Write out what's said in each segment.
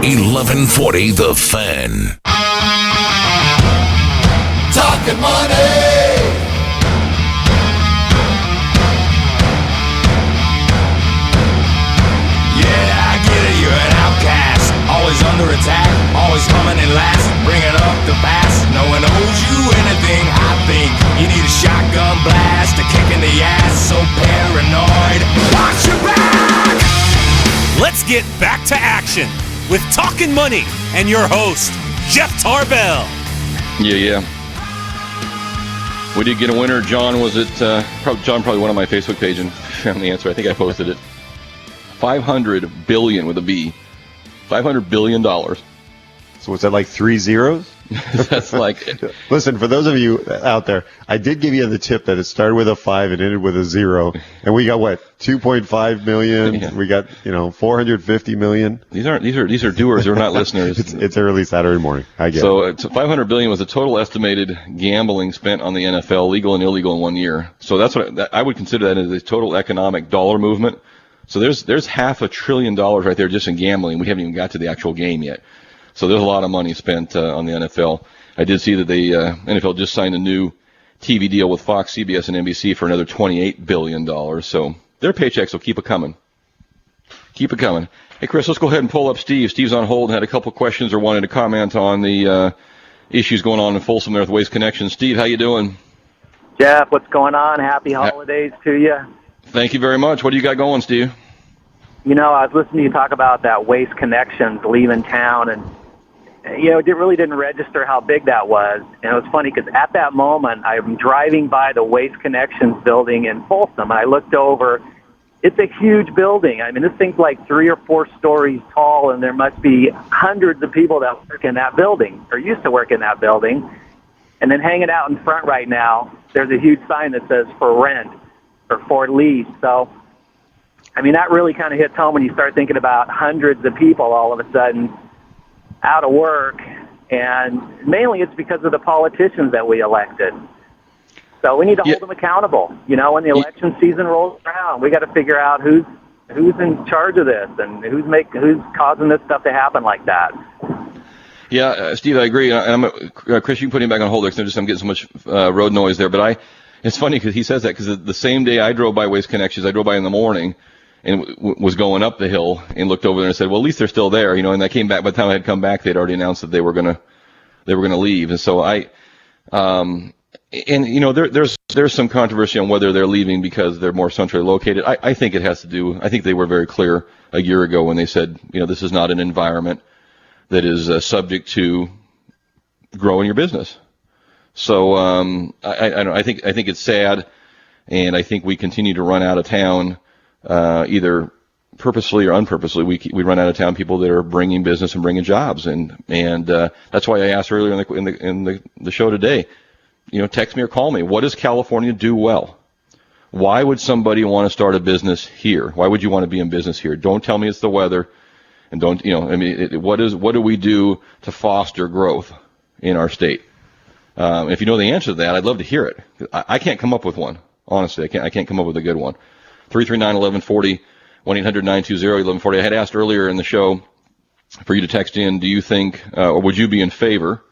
1140 The Fan. Talkin Money. Yeah, I get it, you're an outcast. Always under attack, always coming in last. Bringing up the past, no one owes you anything. I think you need a shotgun blast, a kick in the ass. So paranoid, watch your back. Let's get back to action with Talkin Money and your host, Jeff Tarbell. Yeah. We did get a winner. John, was it? John probably went on my Facebook page and found the answer. I think I posted it. $500 billion with a B. $500 billion. So was that like 3 zeros? That's like... Listen, for those of you out there, I did give you the tip that it started with a 5 and ended with a 0. And we got what? 2.5 million. Yeah. We got, 450 million. These are doers. They're not listeners. It's early Saturday morning. I get so it. So $500 billion was the total estimated gambling spent on the NFL, legal and illegal, in 1 year. So that's what I would consider that as a total economic dollar movement. So there's $500 billion right there just in gambling. We haven't even got to the actual game yet. So there's a lot of money spent on the NFL. I did see that the NFL just signed a new TV deal with Fox, CBS, and NBC for another $28 billion. So their paychecks will keep it coming. Keep it coming. Hey, Chris, let's go ahead and pull up Steve. Steve's on hold and had a couple questions or wanted to comment on the issues going on in Folsom there with Waste Connections. Steve, how you doing? Jeff, what's going on? Happy holidays to you. Thank you very much. What do you got going, Steve? I was listening to you talk about that Waste Connections leaving town, and it really didn't register how big that was. And it was funny because at that moment, I'm driving by the Waste Connections building in Folsom, and I looked over. It's a huge building. I mean, this thing's like 3 or 4 stories tall, and there must be hundreds of people that work in that building or used to work in that building. And then hanging out in front right now, there's a huge sign that says for rent or for lease. So, I mean, that really kind of hits home when you start thinking about hundreds of people all of a sudden out of work, and mainly it's because of the politicians that we elected. So we need to hold them accountable. When the election season rolls around, we got to figure out who's in charge of this and who's causing this stuff to happen like that. Yeah, Steve, I agree. And Chris, you can put him back on hold because I'm getting so much road noise there. But it's funny because he says that because the same day I drove by Waste Connections, I drove by in the morning and was going up the hill and looked over there and said, well, at least they're still there, and I came back. By the time I had come back, they'd already announced that they were gonna leave. And so there's some controversy on whether they're leaving because they're more centrally located. I think it has to do, I think they were very clear a year ago when they said, this is not an environment that is subject to growing your business. So, I think it's sad. And I think we continue to run out of town, either purposely or unpurposely. We run out of town people that are bringing business and bringing jobs. And that's why I asked earlier in the show today, text me or call me. What does California do well? Why would somebody want to start a business here? Why would you want to be in business here? Don't tell me it's the weather, and don't, what do we do to foster growth in our state? If you know the answer to that, I'd love to hear it. I can't come up with one. Honestly, I can't come up with a good one. 339-1140, 1-800-920-1140. I had asked earlier in the show for you to text in, do you think, or would you be in favor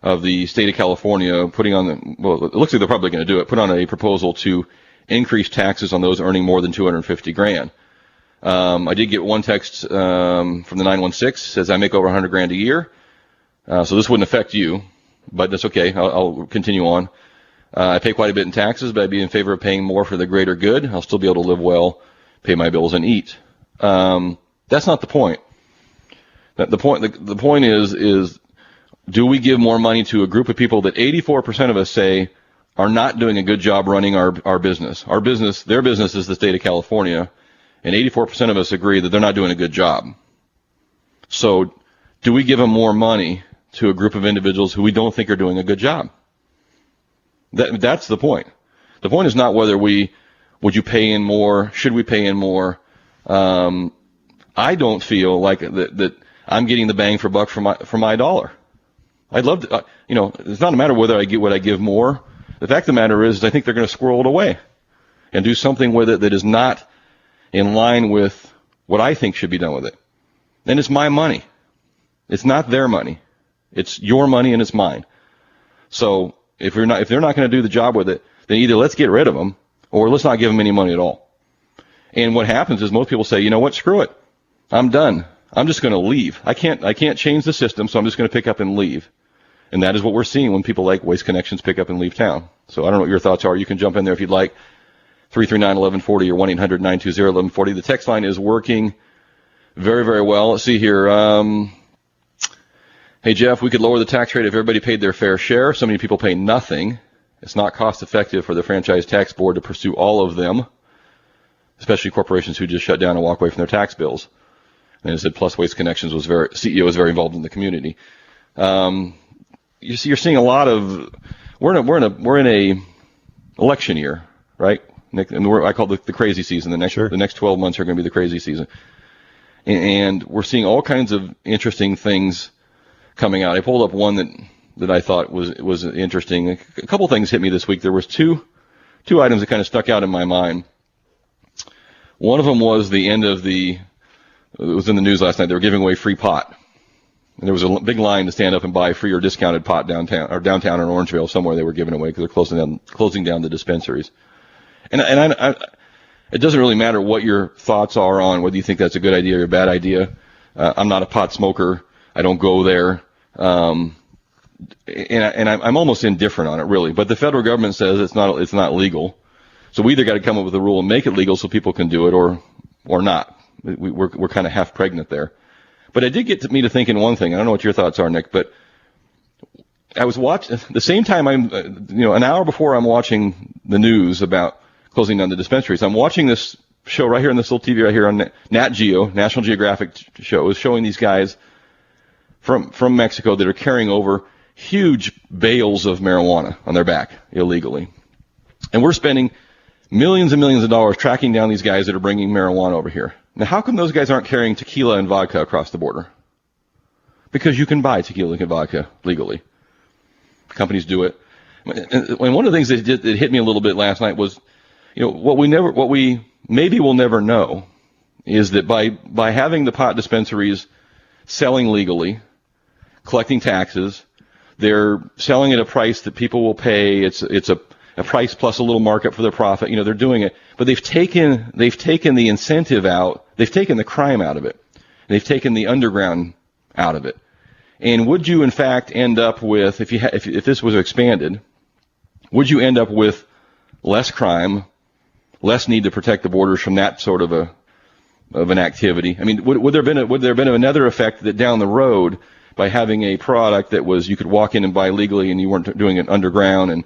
of the state of California putting on it looks like they're probably going to do it, put on a proposal to increase taxes on those earning more than $250,000. I did get one text from the 916, says I make over $100,000 a year. So this wouldn't affect you, but that's okay. I'll continue on. I pay quite a bit in taxes, but I'd be in favor of paying more for the greater good. I'll still be able to live well, pay my bills, and eat. That's not the point. The point is, do we give more money to a group of people that 84% of us say are not doing a good job running our business? Their business is the state of California, and 84% of us agree that they're not doing a good job. So do we give them more money to a group of individuals who we don't think are doing a good job? That's the point. The point is not whether would you pay in more, should we pay in more. I don't feel like that I'm getting the bang for buck for my dollar. I'd love to, it's not a matter whether I get what I give more. The fact of the matter is I think they're going to squirrel it away and do something with it that is not in line with what I think should be done with it. And it's my money. It's not their money. It's your money and it's mine. So if they're not going to do the job with it, then either let's get rid of them or let's not give them any money at all. And what happens is most people say, you know what, screw it. I'm done. I'm just going to leave. I can't change the system, so I'm just going to pick up and leave. And that is what we're seeing when people like Waste Connections pick up and leave town. So I don't know what your thoughts are. You can jump in there if you'd like. 339-1140 or 1-800-920-1140. The text line is working very, very well. Let's see here. Hey, Jeff, we could lower the tax rate if everybody paid their fair share. So many people pay nothing. It's not cost effective for the franchise tax board to pursue all of them, especially corporations who just shut down and walk away from their tax bills. And it said Plus Waste Connections CEO was very involved in the community. You're seeing a lot of, we're in a election year, right, Nick? And I call it the crazy season. The next 12 months are going to be the crazy season. And we're seeing all kinds of interesting things coming out. I pulled up one that I thought was interesting. A couple things hit me this week. There was two items that kind of stuck out in my mind. One of them was the end of it was in the news last night. They were giving away free pot. And there was a big line to stand up and buy free or discounted pot downtown in Orangeville somewhere. They were giving away because they're closing down the dispensaries. And it doesn't really matter what your thoughts are on whether you think that's a good idea or a bad idea. I'm not a pot smoker. I don't go there. And I'm almost indifferent on it, really. But the federal government says it's not legal. So we either got to come up with a rule and make it legal so people can do it or not. We're kind of half pregnant there. But it did get me to thinking one thing. I don't know what your thoughts are, Nick, but I was watching the same time an hour before I'm watching the news about closing down the dispensaries. I'm watching this show right here on this little TV right here on Nat Geo, National Geographic show, is showing these guys from Mexico that are carrying over huge bales of marijuana on their back illegally. And we're spending millions and millions of dollars tracking down these guys that are bringing marijuana over here. Now, how come those guys aren't carrying tequila and vodka across the border? Because you can buy tequila and vodka legally. Companies do it. And one of the things that hit me a little bit last night was, what we maybe will never know is that by having the pot dispensaries selling legally, collecting taxes, they're selling at a price that people will pay. It's a price plus a little markup for their profit. They're doing it, but they've taken the incentive out. They've taken the crime out of it. They've taken the underground out of it. And would you, in fact, end up with, if this was expanded, would you end up with less crime, less need to protect the borders from that sort of an activity? I mean, would there have been another effect that down the road, by having a product that you could walk in and buy legally and you weren't doing it underground, and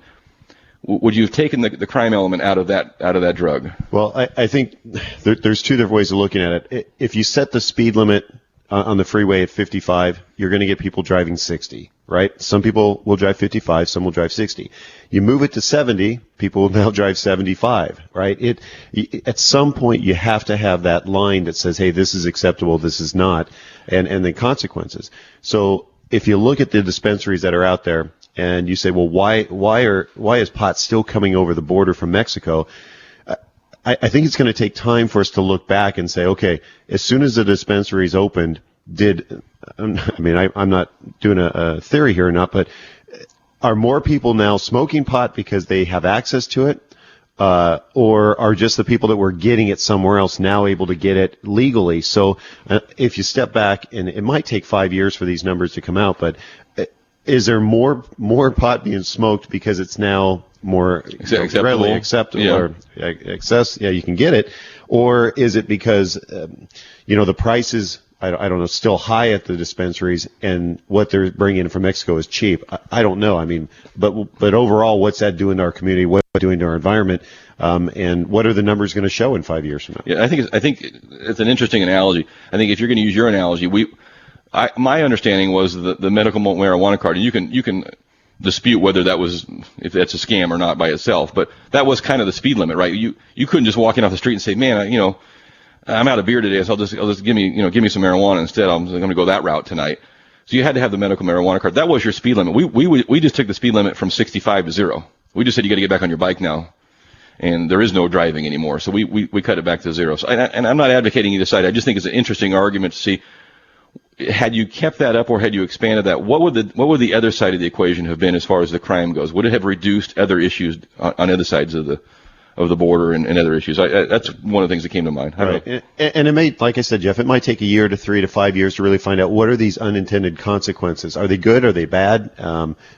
would you have taken the crime element out of that drug? Well, I think there's two different ways of looking at it. If you set the speed limit on the freeway at 55, you're going to get people driving 60, right? Some people will drive 55, some will drive 60. You move it to 70, people will now drive 75, right? At some point, you have to have that line that says, hey, this is acceptable, this is not, and then consequences. So if you look at the dispensaries that are out there, and you say, well, why is pot still coming over the border from Mexico? I think it's going to take time for us to look back and say, okay, as soon as the dispensaries opened, I'm not doing a theory here or not, but are more people now smoking pot because they have access to it, or are just the people that were getting it somewhere else now able to get it legally? So if you step back, and it might take 5 years for these numbers to come out, but is there more pot being smoked because it's now more readily acceptable, or you can get it, or is it because the price is I don't know, still high at the dispensaries, and what they're bringing in from Mexico is cheap? I don't know. I mean, but overall, what's that doing to our community? What's it doing to our environment? And what are the numbers going to show in 5 years from now? Yeah, I think it's an interesting analogy. I think if you're going to use your analogy, my understanding was the medical marijuana card, and you can dispute whether if that's a scam or not by itself, but that was kind of the speed limit, right? You couldn't just walk in off the street and say, man, I'm out of beer today, so I'll just give me some marijuana instead. I'm going to go that route tonight. So you had to have the medical marijuana card. That was your speed limit. We just took the speed limit from 65 to 0. We just said you got to get back on your bike now, and there is no driving anymore. So we cut it back to 0. So, and I'm not advocating either side. I just think it's an interesting argument to see. had you kept that up or had you expanded that, what would the other side of the equation have been as far as the crime goes? Would it have reduced other issues on other sides of the border and other issues? That's one of the things that came to mind. Right. And it may, like I said, Jeff, it might take a year to 3 to 5 years to really find out what are these unintended consequences. Are they good? Are they bad?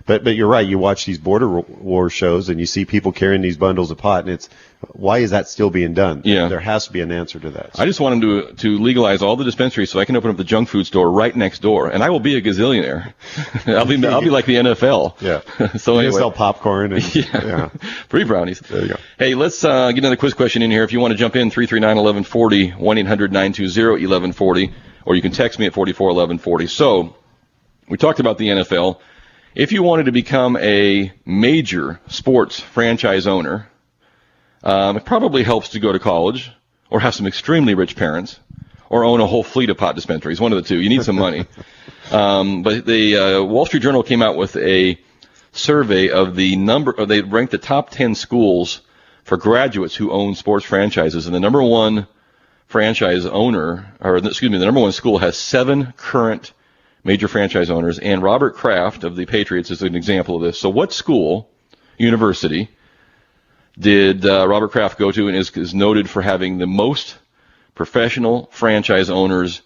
But you're right. You watch these border war shows and you see people carrying these bundles of pot, and it's, why is that still being done? Yeah. There has to be an answer to that. I just want them to legalize all the dispensaries so I can open up the junk food store right next door, and I will be a gazillionaire. I'll be like the NFL. Yeah. So anyway, sell popcorn and yeah. Free brownies. There you go. Hey, let's get another quiz question in here. If you want to jump in, 339-1140, 1-800-920-1140, or you can text me at 441140. So we talked about the NFL. If you wanted to become a major sports franchise owner, it probably helps to go to college or have some extremely rich parents or own a whole fleet of pot dispensaries. One of the two. You need some money. But the Wall Street Journal came out with a survey of they ranked the top 10 schools for graduates who own sports franchises. And the number one franchise owner, the number one school has 7 current major franchise owners. And Robert Kraft of the Patriots is an example of this. So what school, university, did Robert Kraft go to and is noted for having the most professional franchise owners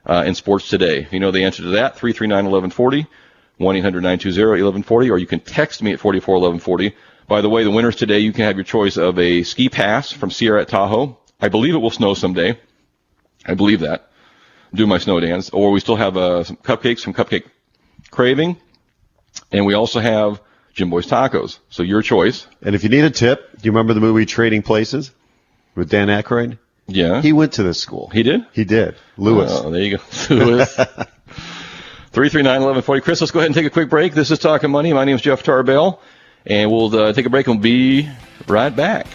in sports today? If you know the answer to that, 339-1140, 1-800-920-1140, or you can text me at 441140. By the way, the winners today, you can have your choice of a ski pass from Sierra at Tahoe. I believe it will snow someday. I believe that. Do my snow dance. Or we still have some cupcakes from Cupcake Craving. And we also have Jim Boy's Tacos. So your choice. And if you need a tip, do you remember the movie Trading Places with Dan Aykroyd? Yeah. He went to this school. He did? He did. Lewis. Oh, there you go. Lewis. 339-1140. Chris, let's go ahead and take a quick break. This is Talkin Money. My name is Jeff Tarbell. And we'll take a break and we'll be right back.